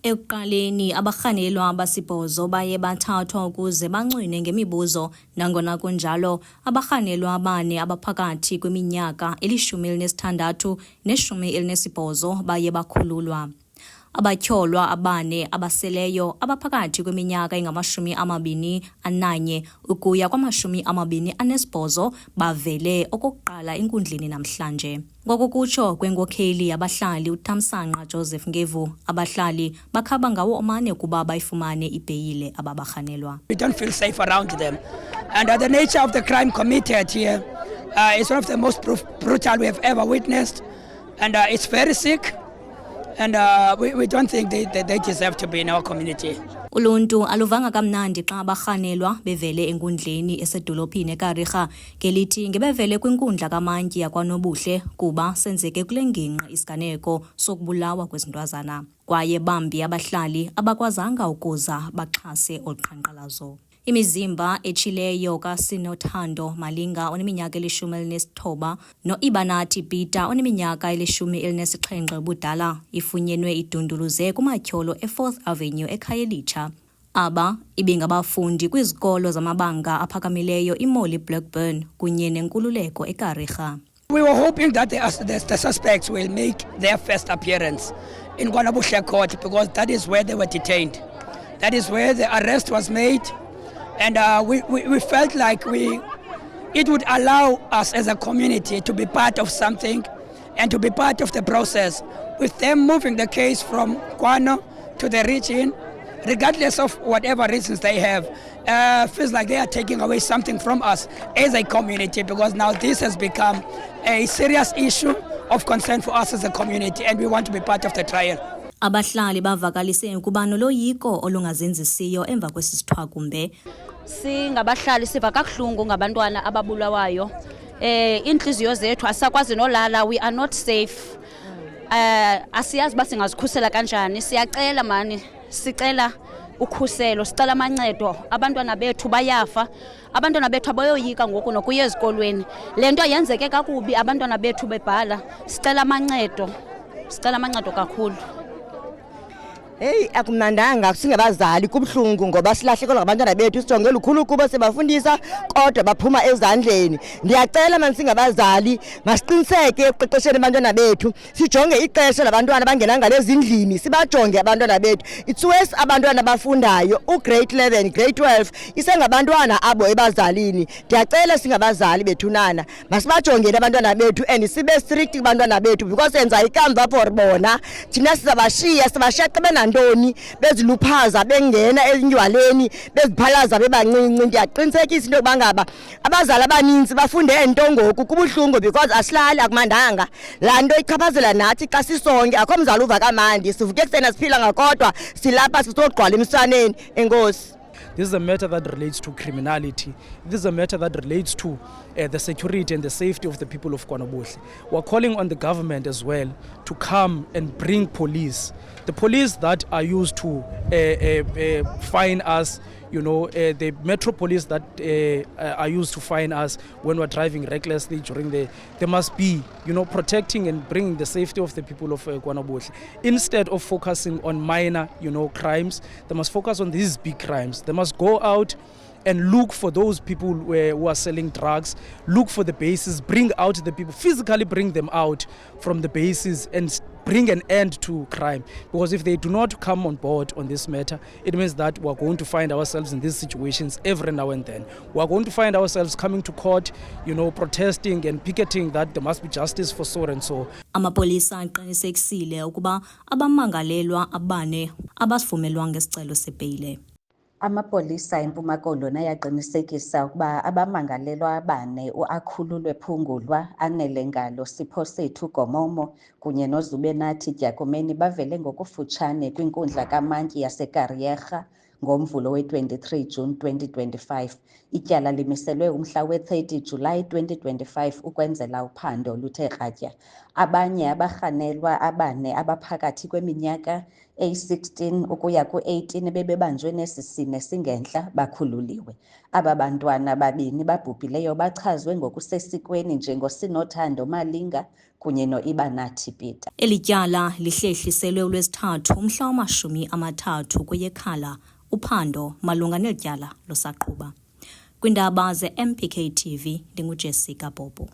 Ekuqaleni abarhanelwa abasibhozo baye bathathwa ukuze bancwine ngemibuzo, nangona kunjalo abarhanelwa abane abaphakathi kwiminyaka 16 ne-18 baye bakhululwa. Abatyholwa abane abaseleyo abaphakathi kweminyaka engama-21 ukuya kwama-28 bavele okokuqala enkundleni namhlanje. Ngokokutsho kwenkokheli yabahlali uThamsanqa Joseph Ngevu, abahlali bakhaba ngawo omane kuba bayifumane ibheyile ababarhanelwa. We don't feel safe around them. And the nature of the crime committed here is one of the most brutal we have ever witnessed. And it's very sick. And we don't think they deserve to be in our community. Uluntu aluvanga kamnandi xa abarhanelwa bevele enkundleni esedolophini eKarigha ngelithi ngebevele kwinkundla kamantyi yakwaNobuhle kuba senzeke kule ngingqi isiganeko sokubulawa kwezintwazana, kwaye bambi abahlali abakwazanga ukuza baxhase oluqhankqalazo. Imizimba echileyo kaSinothando Malinga oneminyaka 19 no-Ibanati Peter oneminyaka 17 ubudala ifunyenwe idunduluze kumatyholo e4th Avenue eKhayelitsha. Aba ibingabafundi kwizikolo zamabanga aphakamileyo iMolly Blackburn kunye nenkululeko eKarigha. We were hoping that the suspects will make their first appearance in KwaNobuhle Court because that is where they were detained. That is where the arrest was made. And we felt like it would allow us as a community to be part of something and to be part of the process. With them moving the case from Kwano to the region, regardless of whatever reasons they have, feels like they are taking away something from us as a community, because now this has become a serious issue of concern for us as a community and we want to be part of the trial. Abahlali bavakalise ukuba noloyiko olungazenzisiyo emva kwesi sithwakumbe. Singabahlali siva kabuhlungu ngabantwana ababulawayo. Inhliziyo zethu asakwazi nolala, we are not safe. Asiyazi ba singazikhusela kanjani. Siyacela mani, sicela ukhuselo, sicela amancedo. Abantwana bethu bayafa. Abantwana bethu abayoyika ngoku nokuya ezikolweni. Lento yenzeke kakubi abantwana bethu bebhala. Sicela amancedo. Sicela amancedo kakhulu. Hey, akumnandanga singabazali kubhlungu ngoba silahlekelwa ngabantwana bethu sijongela ukhulu kuba sebafundisa kodwa baphuma ezandleni. Ndiyacela manje singabazali masiqiniseke eqeqesheni abantwana bethu, sijonge ixesha labantwana bangena ngalezi ndlini, sibajonge abantwana bethu. It's worse abantwana bafundayo ugrade 11 grade 12 isengabantwana abo ebazalini. Ndiyacela singabazali bethunana masibajongele abantwana bethu and sibe strict kubantwana bethu because enza ikamva for bona. Thina sizabashiya sibashiya ntoni beziluphaza bengena ezinywaleni beziphalaza bebancinci. Ndiyaqinisekisa into yokuba ngaba abazali abaninzi bafunde ento ngoku kubuhlungu because asilali akumandanga. Laa nto ichaphazela nathi xa sisonke, akho mzali uva kamandi, sivuke ekuseni siphila ngakhodwa silapha sisogqwala emsaneni. Enkosi. This is a matter that relates to criminality. This is a matter that relates to the security and the safety of the people of KwaNobuhle. We're calling on the government as well to come and bring police. The police that are used to fine us, you know, the metro police that are used to fine us when we're driving recklessly during they must be, you know, protecting and bringing the safety of the people of KwaNobuhle. Instead of focusing on minor, you know, crimes, they must focus on these big crimes. They must go out and look for those people who are selling drugs, look for the bases, bring out the people, physically bring them out from the bases and bring an end to crime. Because if they do not come on board on this matter, it means that we're going to find ourselves in these situations every now and then. We're going to find ourselves coming to court, you know, protesting and picketing that there must be justice for so and so. Amapolisa aqinisekisile ukuba abamangalelwa abane abasivumelwa ngesicelo sebheyile. Amapolisa eMpuma Koloni ayaqinisekisa ukuba abamangalelwa abane uAkhululwe Phungulwa, Anele Ngalo, Sipho Sethu Gomomo kunye noZubenathi Dyakomeni bavele ngokufutshane kwinkundla kamantyi yaseKariyerha ngomvulo we-23 June 2025. Ityala limiselwe umhla we-30 July 2025 ukwenzela uphando oluthe kratya. Abanye abarhanelwa abane abaphakathi kweminyaka A16 ukuya ku-18 bebebanjwe nesi sine singentla bakhululiwe. Aba bantwana babini babhubhileyo bachazwe ngokusesikweni njengoSinothando Malinga kunye noIbanathi Peter. Eli tyala lihlehliselwe uLwesithathu umhla wama-30 kweyeKhala. Uphando malunga neli tyala lusaqhuba. Kwiindaba ze-MPK TV, ndinguJessica Bobo.